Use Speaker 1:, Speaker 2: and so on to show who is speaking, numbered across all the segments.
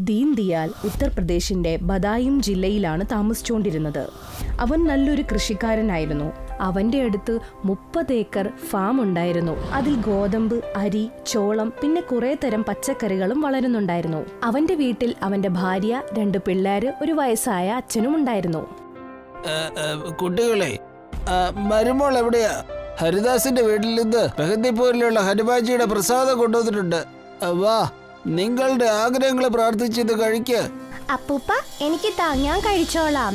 Speaker 1: ദീൻദയാൽ ഉത്തർപ്രദേശിന്റെ ബദായൂം ജില്ലയിലാണ് താമസിച്ചുകൊണ്ടിരുന്നത്. അവൻ നല്ലൊരു കൃഷിക്കാരനായിരുന്നു. അവന്റെ അടുത്ത് 30 ഏക്കർ ഫാം ഉണ്ടായിരുന്നു. അതിൽ ഗോതമ്പ്, അരി, ചോളം, പിന്നെ കുറെ തരം പച്ചക്കറികളും വളരുന്നുണ്ടായിരുന്നു. അവന്റെ വീട്ടിൽ അവന്റെ ഭാര്യ, 2 പിള്ളേര്, ഒരു വയസ്സായ അച്ഛനും ഉണ്ടായിരുന്നു.
Speaker 2: കുട്ടികളെ, മരുമോൾ എവിടെയാ? ഹരിദാസിന്റെ വീട്ടിൽ നിന്ന് ബഹന്തിപ്പൂരിലുള്ള ഹനുമാൻജിയുടെ പ്രസാദം കൊണ്ടുവന്നിട്ടുണ്ട്. വാ, നിങ്ങളുടെ ആഗ്രഹങ്ങൾ പ്രാർത്ഥിച്ചത് കഴിക്ക്.
Speaker 3: അപ്പൂപ്പ, എനിക്ക് ഞാൻ കഴിച്ചോളാം.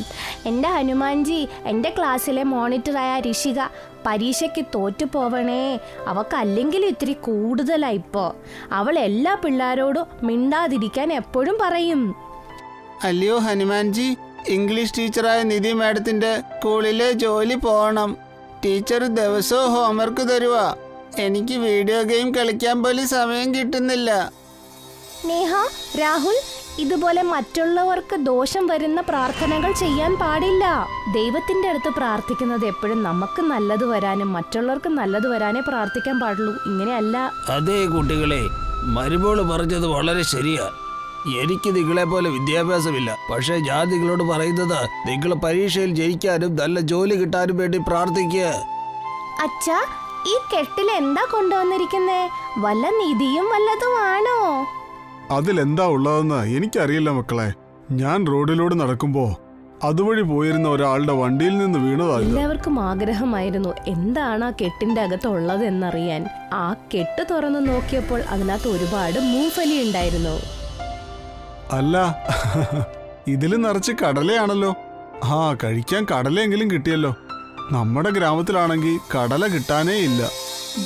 Speaker 3: എൻ്റെ ഹനുമാൻജി, എൻ്റെ ക്ലാസ്സിലെ മോണിറ്ററായ ഋഷിക പരീക്ഷയ്ക്ക് തോറ്റു പോവണേ. അവൾക്ക് അല്ലെങ്കിൽ ഇത്തിരി കൂടുതലായിപ്പോ. അവൾ എല്ലാ പിള്ളേരോടും മിണ്ടാതിരിക്കാൻ എപ്പോഴും പറയും.
Speaker 2: അല്ലയോ ഹനുമാൻജി, ഇംഗ്ലീഷ് ടീച്ചറായ നിധി മാഡത്തിന്റെ സ്കൂളിലെ ജോലി പോകണം. ടീച്ചർ ദിവസവും ഹോംവർക്ക് തരുവാ. എനിക്ക് വീഡിയോ ഗെയിം കളിക്കാൻ പോലും സമയം കിട്ടുന്നില്ല.
Speaker 3: നേഹ, രാഹുൽ, ഇതുപോലെ മറ്റുള്ളവർക്ക് ദോഷം വരുന്ന പ്രാർത്ഥനകൾ ചെയ്യാൻ പാടില്ല. ദൈവത്തിന്റെ അടുത്ത് പ്രാർത്ഥിക്കുന്നത് എപ്പോഴും നമുക്ക് നല്ലത് വരാനും മറ്റുള്ളവർക്ക് നല്ലത് വരാനേ പ്രാർത്ഥിക്കാൻ പാടുള്ളൂ. ഇങ്ങനെയല്ല.
Speaker 2: അതേ കുട്ടികളെ, മരുമോള് പറഞ്ഞത് വളരെ ശരിയാ. എനിക്ക് നിങ്ങളെ പോലെ വിദ്യാഭ്യാസമില്ല. പക്ഷെ ഞാൻ നിങ്ങളോട് പറയുന്നത്, നിങ്ങൾ പരീക്ഷയിൽ ജയിക്കാനും നല്ല ജോലി കിട്ടാനും വേണ്ടി പ്രാർത്ഥിക്കുക.
Speaker 3: അച്ഛാ, ഈ കെട്ടിൽ എന്താ കൊണ്ടുവന്നിരിക്കുന്നേ? വല്ല നിധിയും വല്ലതും ആണോ?
Speaker 4: അതിലെന്താ ഉള്ളതെന്ന് എനിക്കറിയില്ല മക്കളെ. ഞാൻ റോഡിലൂടെ നടക്കുമ്പോ അതുവഴി പോയിരുന്ന ഒരാളുടെ വണ്ടിയിൽ നിന്ന് വീണതായിരുന്നു.
Speaker 1: എല്ലാവർക്കും ആഗ്രഹമായിരുന്നു എന്താണ് ആ കെട്ടിന്റെ അകത്തുള്ളത് എന്നറിയാൻ. ആ കെട്ട് തുറന്നു നോക്കിയപ്പോൾ അതിനകത്ത് ഒരുപാട് മൂഫലി ഉണ്ടായിരുന്നു.
Speaker 4: അല്ല, ഇതിൽ നിറച്ച് കടലയാണല്ലോ. കഴിക്കാൻ കടലയെങ്കിലും കിട്ടിയല്ലോ. നമ്മുടെ ഗ്രാമത്തിലാണെങ്കിൽ കടല കിട്ടാനേ ഇല്ല.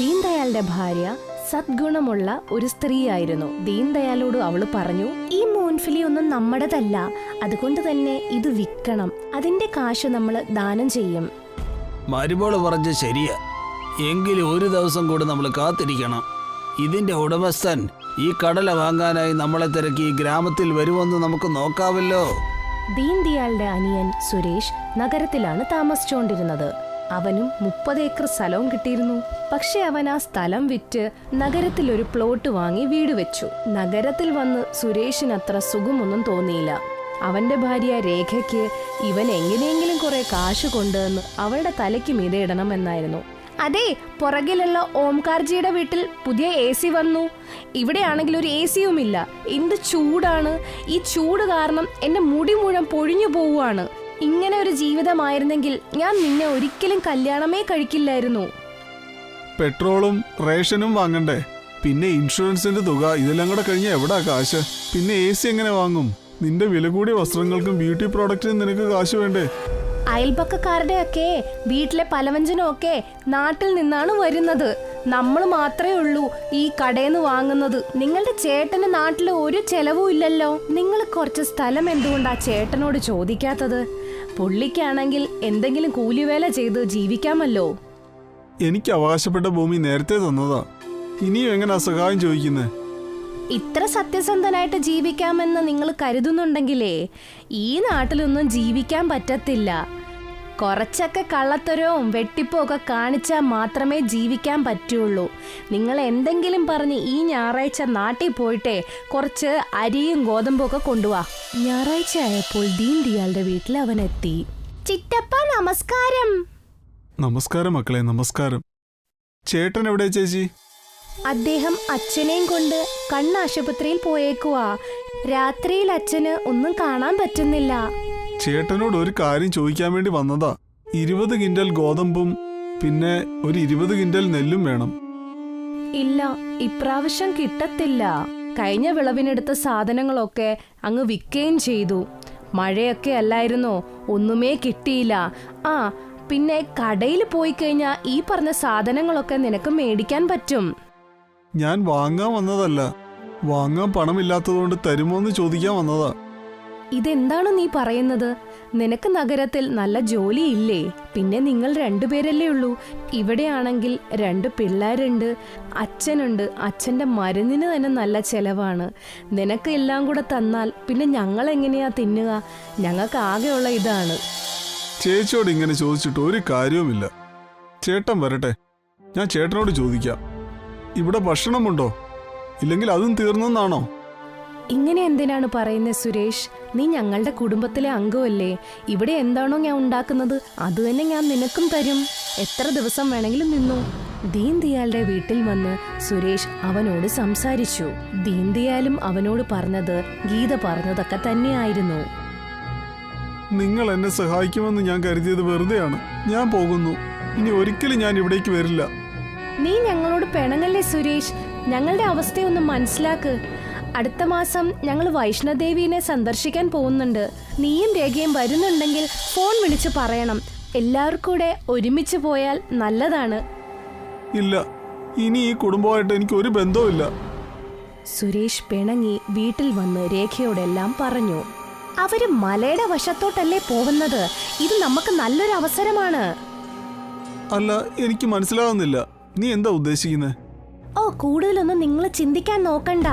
Speaker 1: ദീൻദയാലിന്റെ ഭാര്യ സദ്ഗുണമുള്ള ഒരു സ്ത്രീയായിരുന്നു. ദീൻദയാലോട് അവള് പറഞ്ഞു,
Speaker 3: ഈ മൂൺഫിലി ഒന്നും നമ്മുടേതല്ല, അതുകൊണ്ട് തന്നെ ഇത് വിൽക്കണം. അതിന്റെ കാശ് നമ്മൾ ദാനം ചെയ്യും.
Speaker 2: മരുമോള് പറഞ്ഞ ശരിയാ. എങ്കിലും ഒരു ദിവസം കൂടെ നമ്മൾ കാത്തിരിക്കണം. ഇതിന്റെ ഉടമസ്ഥൻ ഈ കടല വാങ്ങാനായി നമ്മളെ തിരക്കി ഗ്രാമത്തിൽ വരുമെന്ന് നമുക്ക് നോക്കാമല്ലോ.
Speaker 1: ദീൻദയാലിന്റെ അനിയൻ സുരേഷ് നഗരത്തിലാണ് താമസിച്ചുകൊണ്ടിരുന്നത്. അവനും 30 ഏക്കർ സ്ഥലവും കിട്ടിയിരുന്നു. പക്ഷെ അവൻ ആ സ്ഥലം വിറ്റ് നഗരത്തിൽ ഒരു പ്ലോട്ട് വാങ്ങി വീട് വെച്ചു. നഗരത്തിൽ വന്ന് സുരേഷിന് അത്ര സുഖമൊന്നും തോന്നിയില്ല. അവന്റെ ഭാര്യ രേഖയ്ക്ക് ഇവൻ എങ്ങനെയെങ്കിലും കുറെ കാശ് കൊണ്ടുവന്ന് അവളുടെ തലയ്ക്ക് മീതെ ഇടണമെന്നായിരുന്നു.
Speaker 3: അതെ, പുറകിലുള്ള ഓംകാർജിയുടെ വീട്ടിൽ പുതിയ AC വന്നു.
Speaker 1: ഇവിടെയാണെങ്കിൽ ഒരു AC-യും ഇല്ല. എന്ത് ചൂടാണ്! ഈ ചൂട് കാരണം എന്റെ മുടി മുഴുവൻ പൊഴിഞ്ഞു പോവുകയാണ്. ഇങ്ങനെ ഒരു ജീവിതമായിരുന്നെങ്കിൽ ഞാൻ നിന്നെ ഒരിക്കലും കല്യാണമേ കഴിക്കില്ലായിരുന്നു.
Speaker 4: പെട്രോളും റേഷനും വാങ്ങണ്ടേ? പിന്നെ ഇൻഷുറൻസിന്റെ തുക, ഇതെല്ലാം കൂടെ കഴിഞ്ഞ എവിടാ കാശ്? പിന്നെ AC എങ്ങനെ വാങ്ങും? നിന്റെ വില കൂടിയ വസ്ത്രങ്ങൾക്കും ബ്യൂട്ടി പ്രോഡക്റ്റിനും നിനക്ക് കാശ് വേണ്ടേ?
Speaker 1: അയൽപക്കക്കാരുടെ ഒക്കെ വീട്ടിലെ പലവ്യഞ്ജനം ഒക്കെ നാട്ടിൽ നിന്നാണ് വരുന്നത്. നമ്മൾ മാത്രമേ ഉള്ളൂ ഈ കടയിന്ന് വാങ്ങുന്നത്. നിങ്ങളുടെ ചേട്ടന് നാട്ടിൽ ഒരു ചെലവും ഇല്ലല്ലോ. നിങ്ങൾ കുറച്ച് സ്ഥലം എന്തുകൊണ്ടാ ചേട്ടനോട് ചോദിക്കാത്തത്? പുള്ളിക്കാണെങ്കിൽ എന്തെങ്കിലും കൂലിവേല ചെയ്ത് ജീവിക്കാമല്ലോ.
Speaker 4: എനിക്ക് അവകാശപ്പെട്ട ഭൂമി നേരത്തെ തന്നതാ. ഇനിയും എങ്ങനെയാ സഹായം ചോദിക്കുന്നേ?
Speaker 1: ഇത്ര സത്യസന്ധനായിട്ട് ജീവിക്കാമെന്ന് നിങ്ങൾ കരുതുന്നുണ്ടെങ്കിലേ ഈ നാട്ടിലൊന്നും ജീവിക്കാൻ പറ്റത്തില്ല. കുറച്ചൊക്കെ കള്ളത്തരവും വെട്ടിപ്പും ഒക്കെ കാണിച്ചാൽ മാത്രമേ ജീവിക്കാൻ പറ്റുള്ളൂ. നിങ്ങൾ എന്തെങ്കിലും പറഞ്ഞ് ഈ ഞായറാഴ്ച നാട്ടിൽ പോയിട്ടേ കുറച്ച് അരിയും ഗോതമ്പും ഒക്കെ കൊണ്ടുപോവാ. ഞായറാഴ്ച ആയപ്പോൾ ദീൻദയാലിന്റെ വീട്ടിൽ അവൻ എത്തി.
Speaker 3: ചിറ്റപ്പ, നമസ്കാരം.
Speaker 4: നമസ്കാരം മക്കളെ, നമസ്കാരം. ചേട്ടൻ എവിടെ ചേച്ചി?
Speaker 1: അദ്ദേഹം അച്ഛനെയും കൊണ്ട് കണ്ണാശുപത്രിയിൽ പോയേക്കുവാ. രാത്രിയിൽ അച്ഛന് ഒന്നും കാണാൻ പറ്റുന്നില്ല.
Speaker 4: ചേട്ടനോട് ഒരു കാര്യം ചോദിക്കാൻ വേണ്ടി വന്നതാ. 20 കിൻഡൽ ഗോതമ്പും പിന്നെ ഒരു 20 കിൻഡൽ നെല്ലും വേണം.
Speaker 1: ഇല്ല, ഇപ്രാവശ്യം കിട്ടത്തില്ല. കഴിഞ്ഞ വിളവിനെടുത്ത സാധനങ്ങളൊക്കെ അങ്ങ് വിൽക്കുകയും ചെയ്തു. മഴയൊക്കെ അല്ലായിരുന്നോ, ഒന്നുമേ കിട്ടിയില്ല. പിന്നെ കടയിൽ പോയി കഴിഞ്ഞാൽ ഈ പറഞ്ഞ സാധനങ്ങളൊക്കെ നിനക്ക് മേടിക്കാൻ പറ്റും.
Speaker 4: ഞാൻ വാങ്ങാൻ വന്നതല്ല, വാങ്ങാൻ പണമില്ലാത്തതുകൊണ്ട് തരുമോന്ന് ചോദിക്കാൻ വന്നതാ.
Speaker 1: ഇതെന്താണ് നീ പറയുന്നത്? നിനക്ക് നഗരത്തിൽ നല്ല ജോലിയില്ലേ? പിന്നെ നിങ്ങൾ 2 പേരല്ലേ ഉള്ളൂ. ഇവിടെയാണെങ്കിൽ 2 പിള്ളേരുണ്ട്, അച്ഛനുണ്ട്. അച്ഛൻ്റെ മരുന്നിന് തന്നെ നല്ല ചെലവാണ്. നിനക്ക് എല്ലാം കൂടെ തന്നാൽ പിന്നെ ഞങ്ങൾ എങ്ങനെയാ തിന്നുക? ഞങ്ങൾക്ക് ആകെയുള്ള ഇതാണ്.
Speaker 4: ചേച്ചിയോട് ഇങ്ങനെ ചോദിച്ചിട്ട് ഒരു കാര്യവുമില്ല. ചേട്ടൻ വരട്ടെ, ഞാൻ ചേട്ടനോട് ചോദിക്കാം. ഇവിടെ ഭക്ഷണമുണ്ടോ? ഇല്ലെങ്കിൽ അതും തീർന്നെന്നാണോ?
Speaker 1: ഇങ്ങനെ എന്തിനാണ് പറയുന്നത് സുരേഷ്? നീ ഞങ്ങളുടെ കുടുംബത്തിലെ അംഗമല്ലേ? ഇവിടെ എന്താണോ ഞാൻ ഉണ്ടാക്കുന്നത് അത് തന്നെ ഞാൻ നിനക്കും തരും. എത്ര ദിവസം വേണമെങ്കിലും നിന്നു. ദീൻ ദയാലിന്റെ വീട്ടിൽ വന്ന് സുരേഷ് അവനോട് സംസാരിച്ചു. ദീൻ ദയാലും അവനോട് പറഞ്ഞത് ഗീത പറഞ്ഞതൊക്കെ തന്നെയായിരുന്നു.
Speaker 4: നിങ്ങൾ എന്നെ സഹായിക്കുമെന്ന് ഞാൻ കരുതിയത് വെറുതെയാണ്. ഞാൻ പോകുന്നു. ഇനി ഒരിക്കലും ഞാൻ ഇവിടേക്ക് വരില്ല.
Speaker 1: നീ ഞങ്ങളോട് പിണങ്ങല്ലേ സുരേഷ്? ഞങ്ങളുടെ അവസ്ഥയൊന്ന് മനസ്സിലാക്ക്. അടുത്ത മാസം ഞങ്ങൾ വൈഷ്ണോദേവിനെ സന്ദർശിക്കാൻ പോകുന്നുണ്ട്. നീയും രേഖയും വരുന്നുണ്ടെങ്കിൽ ഫോൺ വിളിച്ചു പറയണം. എല്ലാവർക്കും കൂടെ ഒരുമിച്ച് പോയാൽ നല്ലതാണ്.
Speaker 4: ഇല്ല, ഇനി ഈ കുടുംബമായിട്ട് എനിക്ക് ഒരു ബന്ധവുമില്ല.
Speaker 1: സുരേഷ് പിണങ്ങി വീട്ടിൽ വന്ന് രേഖയോടെല്ലാം പറഞ്ഞു. അവര് മലയുടെ വശത്തോട്ടല്ലേ പോകുന്നത്? ഇത് നമുക്ക് നല്ലൊരു അവസരമാണ്.
Speaker 4: അല്ല, എനിക്ക് മനസ്സിലാവുന്നില്ല. നീ എന്താ ഉദ്ദേശിക്കുന്നത്?
Speaker 1: ഓ, കൂടുതലൊന്നും നിങ്ങൾ ചിന്തിക്കാൻ നോക്കണ്ട.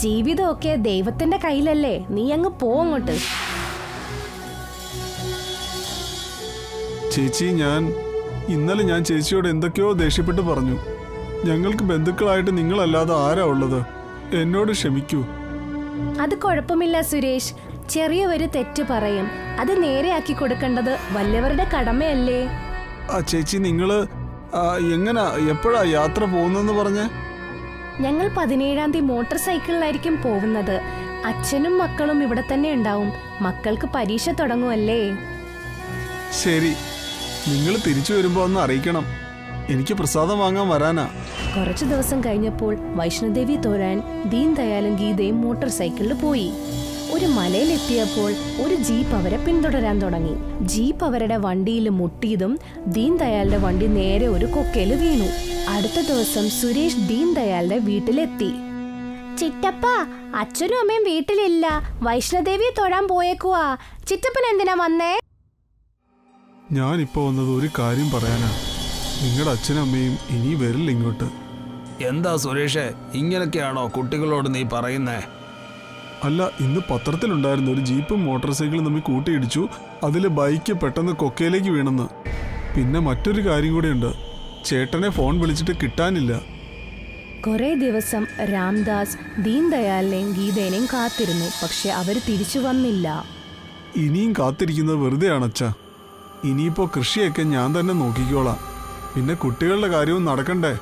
Speaker 1: ജീവിതമൊക്കെ ദൈവത്തിന്റെ കയ്യിലല്ലേ. നീ അങ്ങ് പോങ്ങോട്ട്.
Speaker 4: ചേച്ചി, ഇന്നലെ ഞാൻ ചേച്ചിയോട് എന്തൊക്കെയോ ദേഷ്യപ്പെട്ട് പറഞ്ഞു. ഞങ്ങൾക്ക് ബന്ധുക്കളായിട്ട് നിങ്ങളല്ലാതെ ആരാ ഉള്ളത്? എന്നോട് ക്ഷമിക്കൂ.
Speaker 1: അത് കുഴപ്പമില്ല സുരേഷ്. ചെറിയവര് തെറ്റ് പറയും. അത് നേരെയാക്കി കൊടുക്കേണ്ടത് വലിയവരുടെ കടമയല്ലേ?
Speaker 4: ചേച്ചി, നിങ്ങള് എപ്പോഴാ യാത്ര പോകുന്നെന്ന് പറഞ്ഞേ?
Speaker 1: ഞങ്ങൾ 17-ാം തീയതി മോട്ടോർ സൈക്കിളിലായിരിക്കും പോകുന്നത്. അച്ഛനും മക്കളും ഇവിടെ തന്നെ ഉണ്ടാവും. മക്കൾക്ക് പരീക്ഷ തുടങ്ങുമല്ലേ.
Speaker 4: ശരി, നിങ്ങൾ തിരിച്ചു വരുമ്പോ ഒന്ന് അറിയിക്കണം. എനിക്ക് പ്രസാദം വാങ്ങാൻ വരാനാ.
Speaker 1: കുറച്ചു ദിവസം കഴിഞ്ഞപ്പോൾ വൈഷ്ണോദേവി തൊഴാൻ ദീൻ ദയാലും ഗീതയും മോട്ടോർ സൈക്കിളിൽ പോയി. ഒരു മലയിലെത്തിയപ്പോൾ ഒരു ജീപ്പ് അവരെ പിന്തുടരാൻ തുടങ്ങി. ജീപ്പ് അവരുടെ വണ്ടിയിൽ മുട്ടിയതും ദീൻ ദയാലിന്റെ വണ്ടി നേരെ ഒരു കൊക്കയിൽ വീണു. അടുത്ത ദിവസം സുരേഷ് ദീൻ ദയാലിന്റെ വീട്ടിലെത്തി.
Speaker 3: ചിറ്റപ്പ, അച്ഛനും അമ്മയും വീട്ടിലില്ല. വൈഷ്ണോദേവിയെ തൊഴാൻ പോയേക്കുവാ. ചിറ്റപ്പൻ എന്തിനാ വന്നേ?
Speaker 4: ഞാനിപ്പോ വന്നത് ഒരു കാര്യം പറയാനാ. നിങ്ങളുടെ അച്ഛനും അമ്മയും ഇനി വരില്ല ഇങ്ങോട്ട്.
Speaker 5: എന്താ സുരേഷേ, ഇങ്ങനൊക്കെയാണോ കുട്ടികളോട് നീ പറയുന്നേ?
Speaker 4: അല്ല, ഇന്ന് പത്രത്തിലുണ്ടായിരുന്നു ഒരു ജീപ്പും മോട്ടോർ സൈക്കിളും തമ്മിൽ കൂട്ടിയിടിച്ചു. അതിൽ ബൈക്ക് പെട്ടെന്ന് കൊക്കയിലേക്ക് വീണെന്ന്. പിന്നെ മറ്റൊരു കാര്യം കൂടെയുണ്ട്. ചേട്ടനെ ഫോൺ വിളിച്ചിട്ട് കിട്ടാനില്ല.
Speaker 1: കുറെ ദിവസം രാംദാസ് ദീൻ ദയാലിനെയും ഗീതേനെയും കാത്തിരുന്നു. പക്ഷെ അവര് തിരിച്ചു വന്നില്ല.
Speaker 4: ഇനിയും കാത്തിരിക്കുന്നത് വെറുതെയാണ് അച്ഛാ. ഇനിയിപ്പോ കൃഷിയൊക്കെ ഞാൻ തന്നെ നോക്കിക്കോളാം. പിന്നെ കുട്ടികളുടെ കാര്യവും നടക്കണ്ടേ?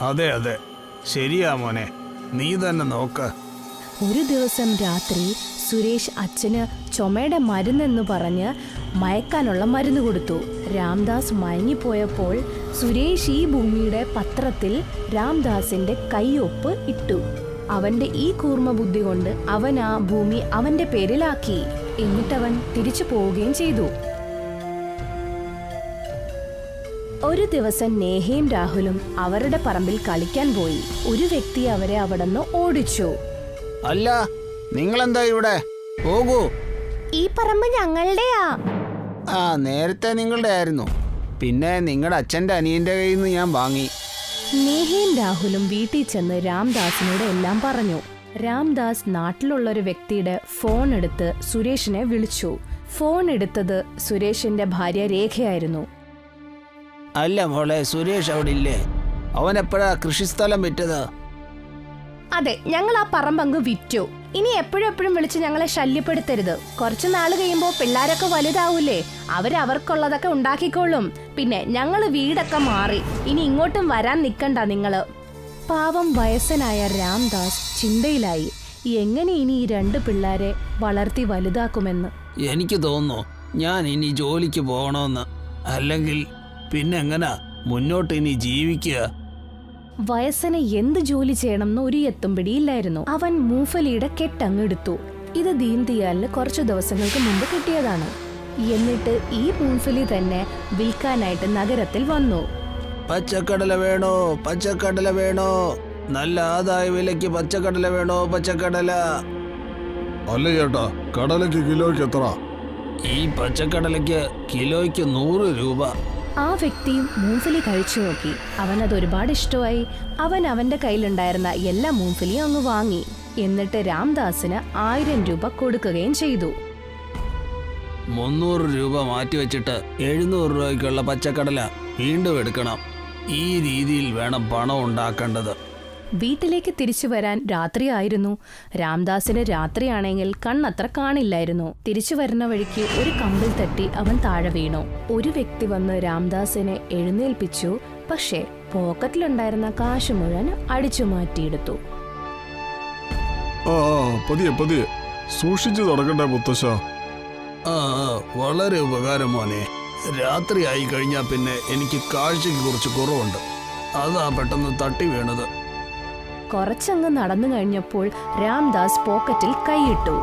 Speaker 5: അതെ അതെ, ശരിയാ മോനെ, നീ തന്നെ നോക്ക്.
Speaker 1: ഒരു ദിവസം രാത്രി സുരേഷ് അച്ഛന് ചുമയുടെ മരുന്നെന്ന് പറഞ്ഞ് മയക്കാനുള്ള മരുന്ന് കൊടുത്തു. രാംദാസ് മയങ്ങിപ്പോയപ്പോൾ സുരേഷ് ഈ ഭൂമിയുടെ പത്രത്തിൽ രാംദാസിന്റെ കൈയൊപ്പ് ഇട്ടു. അവന്റെ ഈ കൂർമ്മ ബുദ്ധി കൊണ്ട് അവൻ ആ ഭൂമി അവന്റെ പേരിലാക്കി. എന്നിട്ടവൻ തിരിച്ചു പോവുകയും ചെയ്തു. ഒരു ദിവസം നേഹയും രാഹുലും അവരുടെ പറമ്പിൽ കളിക്കാൻ പോയി. ഒരു വ്യക്തി അവരെ അവിടെ നിന്ന് ഓടിച്ചു.
Speaker 2: അല്ല, നിങ്ങളെന്താ ഇവിടെ? പോകൂ.
Speaker 3: ഈ പറമ്പ് ഞങ്ങളുടെയാ.
Speaker 2: നേരത്തെ നിങ്ങളുടെ ആയിരുന്നു. പിന്നെ നിങ്ങളുടെ അച്ഛൻ്റെ അനിയൻ്റെ കയ്യിൽ നിന്ന് ഞാൻ വാങ്ങി.
Speaker 1: നേഹയും രാഹുലും വീട്ടിൽ ചെന്ന് രാംദാസിനോട് എല്ലാം പറഞ്ഞു. രാംദാസ് നാട്ടിലുള്ളൊരു വ്യക്തിയുടെ ഫോൺ എടുത്ത് സുരേഷിനെ വിളിച്ചു. ഫോൺ എടുത്തത് സുരേഷിന്റെ ഭാര്യ രേഖയായിരുന്നു.
Speaker 2: അല്ല മോളെ, സുരേഷ് അവിടെ ഇല്ലേ? അവൻ എപ്പോഴാ കൃഷിസ്ഥലം വിറ്റത്?
Speaker 3: അതെ, ഞങ്ങൾ ആ പറമ്പങ്ങ് വിറ്റു. ഇനി എപ്പോഴും വിളിച്ച് ഞങ്ങളെ ശല്യപ്പെടുത്തരുത്. കുറച്ചു നാള് കഴിയുമ്പോൾ പിള്ളേരൊക്കെ വലുതാവൂലേ, അവർക്കുള്ളതൊക്കെ ഉണ്ടാക്കിക്കോളും. പിന്നെ ഞങ്ങള് വീടൊക്കെ മാറി. ഇനി ഇങ്ങോട്ടും വരാൻ നിക്കണ്ട നിങ്ങള്.
Speaker 1: പാവം വയസ്സനായ രാംദാസ് ചിന്തയിലായി. എങ്ങനെ ഇനി ഈ 2 പിള്ളേരെ വളർത്തി വലുതാക്കുമെന്ന്.
Speaker 5: എനിക്ക് തോന്നുന്നു ഞാൻ ഇനി ജോലിക്ക് പോകണമെന്ന്. അല്ലെങ്കിൽ പിന്നെ എങ്ങനാ മുന്നോട്ട് ഇനി ജീവിക്കുക?
Speaker 1: വയസ്സന് എന്ത് ജോലി ചെയ്യണമെന്ന് ഒരു എത്തും പിടിയില്ലായിരുന്നു. അവൻ മൂഫലിയുടെ കെട്ടങ്ങെടുത്തു. ഇത് ദീൻ ദയാലിന് കുറച്ചു ദിവസങ്ങൾക്ക് മുമ്പ് കിട്ടിയതാണ്. എന്നിട്ട് ഈ മൂഫലി തന്നെ വിൽക്കാനായിട്ട് നഗരത്തിൽ വന്നു.
Speaker 5: പച്ചക്കടല വേണോ? പച്ചക്കടല വേണോ? നല്ല ആദായ വിലയ്ക്ക് പച്ചക്കടല വേണോ? പച്ചക്കടല.
Speaker 4: അല്ല ചേട്ടാ, കടലയ്ക്ക് കിലോയ്ക്ക് എത്ര?
Speaker 5: ഈ പച്ചക്കടലയ്ക്ക് കിലോയ്ക്ക് 100 രൂപ.
Speaker 1: ആ വ്യക്തിയും മൂഫലി കഴിച്ചു നോക്കി. അവനത് ഒരുപാട് ഇഷ്ടമായി. അവൻ അവന്റെ കയ്യിലുണ്ടായിരുന്ന എല്ലാ മൂഫലിയും അങ്ങ് വാങ്ങി. എന്നിട്ട് രാംദാസിന് 1000 രൂപ കൊടുക്കുകയും ചെയ്തു.
Speaker 5: 300 രൂപ മാറ്റിവെച്ചിട്ട് 700 രൂപയ്ക്കുള്ള പച്ചക്കടല വീണ്ടും എടുക്കണം. ഈ രീതിയിൽ വേണം പണം ഉണ്ടാക്കേണ്ടത്.
Speaker 1: വീട്ടിലേക്ക് തിരിച്ചു വരാൻ രാത്രിയായിരുന്നു. രാംദാസിന് രാത്രിയാണെങ്കിൽ കണ്ണത്ര കാണില്ലായിരുന്നു. തിരിച്ചു വരുന്ന വഴിക്ക് ഒരു കമ്പിൽ തട്ടി അവൻ താഴെ വീണു. ഒരു വ്യക്തി വന്ന് രാംദാസിനെ എഴുന്നേൽപ്പിച്ചു. പക്ഷേ പോക്കറ്റിലുണ്ടായിരുന്ന കാശ് മുഴുവൻ അടിച്ചു മാറ്റിയെടുത്തു.
Speaker 4: പതിയെ സൂക്ഷിച്ചു തുടങ്ങണ്ടേ മുത്തശ്ശ?
Speaker 5: വളരെ ഉപകാരം മോനെ. രാത്രിയായി കഴിഞ്ഞാൽ പിന്നെ എനിക്ക് കാഴ്ചയ്ക്ക് കുറച്ച് കുറവുണ്ട്. അതാ പെട്ടെന്ന് തട്ടി വീണത്.
Speaker 1: കുറച്ചങ്ങ് നടന്നു കഴിഞ്ഞപ്പോൾ രാംദാസ് പോക്കറ്റിൽ കൈയിട്ടു.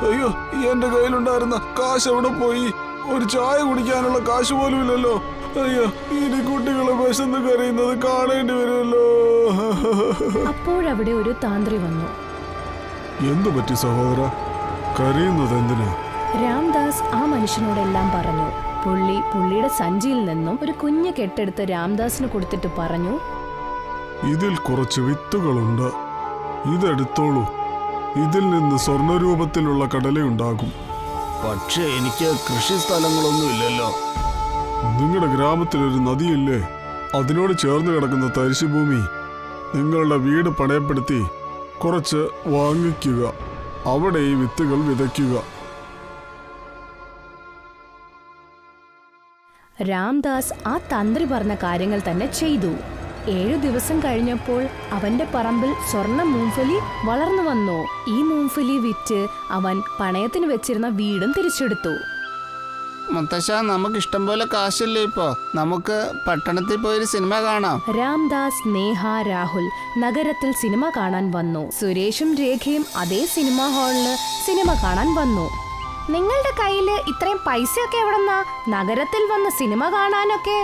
Speaker 4: അയ്യോ, എന്റെ കയ്യിലുണ്ടായിരുന്ന കാശ് എവിടെ പോയി? ഒരു ചായ കുടിക്കാനുള്ള കാശ് പോലും ഇല്ലല്ലോ. അയ്യോ, ഇനി കുട്ടികളെ വിശന്ന് കരയുന്നത് കാണേണ്ടി വരുമല്ലോ.
Speaker 1: അപ്പോഴവിടെ ഒരു താന്ത്രി വന്നു.
Speaker 4: എന്തു പറ്റി സഹോദര? കരയുന്നത് എന്തിനാ?
Speaker 1: രാംദാസ് ആ മനുഷ്യനോടെല്ലാം പറഞ്ഞു. പുള്ളിയുടെ സഞ്ചിയിൽ നിന്നും ഒരു കുഞ്ഞു കെട്ടെടുത്ത് രാംദാസിന് കൊടുത്തിട്ട് പറഞ്ഞു,
Speaker 4: ഇതിൽ കുറച്ച് വിത്തുകളുണ്ട്, ഇതെടുത്തോളൂ. ഇതിൽ നിന്ന് സ്വർണ്ണരൂപത്തിലുള്ള കടലയുണ്ടാകും.
Speaker 5: പക്ഷേ എനിക്ക് കൃഷി സ്ഥലങ്ങളൊന്നും ഇല്ലല്ലോ.
Speaker 4: നിങ്ങളുടെ ഗ്രാമത്തിലൊരു നദിയില്ലേ? അതിനോട് ചേർന്ന് കിടക്കുന്ന തരിശുഭൂമി നിങ്ങളുടെ വീട് പണയപ്പെടുത്തി കുറച്ച് വാങ്ങിക്കുക. അവിടെ ഈ വിത്തുകൾ വിതയ്ക്കുക.
Speaker 1: രാംദാസ് ആ തന്ത്രി പറഞ്ഞ കാര്യങ്ങൾ തന്നെ ചെയ്തു. 7 ദിവസം കഴിഞ്ഞപ്പോൾ അവന്റെ പറമ്പിൽ സ്വർണ്ണ മൂംഫലി വളർന്നു വന്നു. ഈ മൂംഫലി വിറ്റ് അവൻ പണയത്തിന് വെച്ചിരുന്ന വീടും തിരിച്ചെടുത്തു.
Speaker 2: മുത്തശ്ശ, നമുക്ക് ഇഷ്ടം പോലെ കാശില്ലേ ഇപ്പോ? നമുക്ക് പട്ടണത്തിൽ പോയൊരു സിനിമ കാണാം.
Speaker 1: രാംദാസ്, നേഹ, രാഹുൽ നഗരത്തിൽ സിനിമ കാണാൻ വന്നു. സുരേഷും രേഖയും അതേ സിനിമാ ഹാളില് സിനിമ കാണാൻ വന്നു.
Speaker 3: നിങ്ങളുടെ കയ്യില് ഇത്രയും പൈസയൊക്കെ എവിടെന്നാ നഗരത്തിൽ വന്ന് സിനിമ കാണാനൊക്കെ?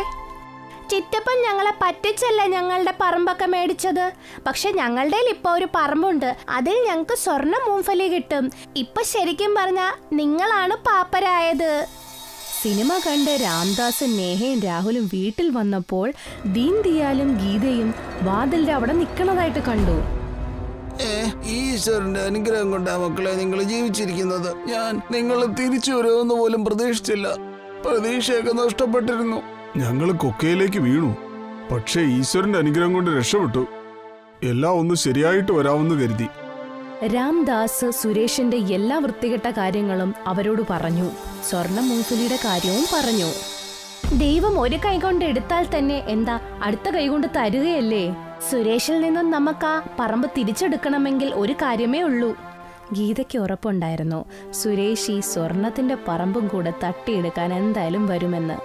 Speaker 3: ചിറ്റപ്പൻ ഞങ്ങളെ പറ്റിച്ചല്ലേ ഞങ്ങളുടെ പറമ്പൊക്കെ മേടിച്ചത്. പക്ഷെ ഞങ്ങളുടെ ഇപ്പൊ ഒരു പറമ്പുണ്ട്, അതിൽ ഞങ്ങക്ക് സ്വർണ്ണ മൂംഫലി കിട്ടും. ഇപ്പൊ ശരിക്കും പറഞ്ഞാ നിങ്ങളാണ് പാപ്പരായത്.
Speaker 1: സിനിമ കണ്ട് രാംദാസും നേഹയും രാഹുലും വീട്ടിൽ വന്നപ്പോൾ ദീൻ ദിയാലും ഗീതയും വാതിലിന്റെ അവിടെ നിൽക്കുന്നതായിട്ട് കണ്ടു.
Speaker 5: ഈശ്വരന്റെ അനുഗ്രഹം കൊണ്ടാ മക്കളെ നിങ്ങൾ ജീവിച്ചിരിക്കുന്നത്. ഞാൻ നിങ്ങൾ തിരിച്ചു വരുമെന്ന് പോലും പ്രതീക്ഷിച്ചില്ല. പ്രതീക്ഷയൊക്കെ നഷ്ടപ്പെട്ടിരുന്നു.
Speaker 4: ഞങ്ങൾ കൊക്കയിലേക്ക് വീണു, പക്ഷേ ഈശ്വരന്റെ അനുഗ്രഹം കൊണ്ട് രക്ഷപ്പെട്ടു. എല്ലാം ഒന്ന് ശരിയായിട്ട് വരാമെന്ന് കരുതി.
Speaker 1: രാംദാസ് സുരേഷിന്റെ എല്ലാ വൃത്തികെട്ട കാര്യങ്ങളും അവരോട് പറഞ്ഞു. സ്വർണ്ണ മൂംഫലിയുടെ കാര്യവും പറഞ്ഞു.
Speaker 3: ദൈവം ഒരു കൈ കൊണ്ട് എടുത്താൽ തന്നെ എന്താ അടുത്ത കൈ കൊണ്ട് തരുകയല്ലേ? സുരേഷിൽ നിന്നും നമുക്ക് ആ പറമ്പ് തിരിച്ചെടുക്കണമെങ്കിൽ ഒരു കാര്യമേ ഉള്ളൂ.
Speaker 1: ഗീതയ്ക്ക് ഉറപ്പുണ്ടായിരുന്നു സുരേഷ് ഈ സ്വർണത്തിന്റെ പറമ്പും കൂടെ തട്ടിയെടുക്കാൻ എന്തായാലും വരുമെന്ന്.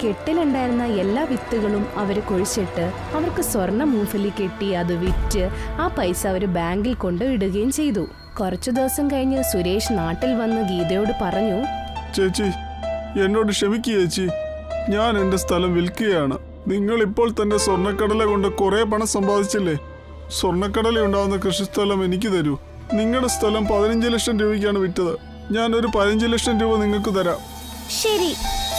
Speaker 1: കെട്ടിലുണ്ടായിരുന്ന എല്ലാ വിത്തുകളും അവർ കുഴിച്ചിട്ട് അവർക്ക് സ്വർണ്ണ മൂംഫലി കെട്ടി അത് വിറ്റ് ആ പൈസ അവർ ബാങ്കിൽ കൊണ്ടുവിടുകയും ചെയ്തു. കുറച്ചു ദിവസം കഴിഞ്ഞ് സുരേഷ് നാട്ടിൽ വന്ന് ഗീതയോട് പറഞ്ഞു,
Speaker 4: ചേച്ചി, എന്നോട് ക്ഷമിക്കുക ചേച്ചി. ഞാൻ എന്റെ സ്ഥലം വിൽക്കുകയാണ്. നിങ്ങൾ ഇപ്പോൾ തന്നെ സ്വർണ്ണക്കടല കൊണ്ട് കുറെ പണം സമ്പാദിച്ചില്ലേ? സ്വർണ്ണക്കടല ഉണ്ടാവുന്ന കൃഷിസ്ഥലം എനിക്ക് തരൂ. നിങ്ങളുടെ സ്ഥലം 15 ലക്ഷം രൂപയ്ക്കാണ് വിറ്റത്. ഞാനൊരു 15 ലക്ഷം രൂപ നിങ്ങൾക്ക് തരാം.
Speaker 3: ശരി.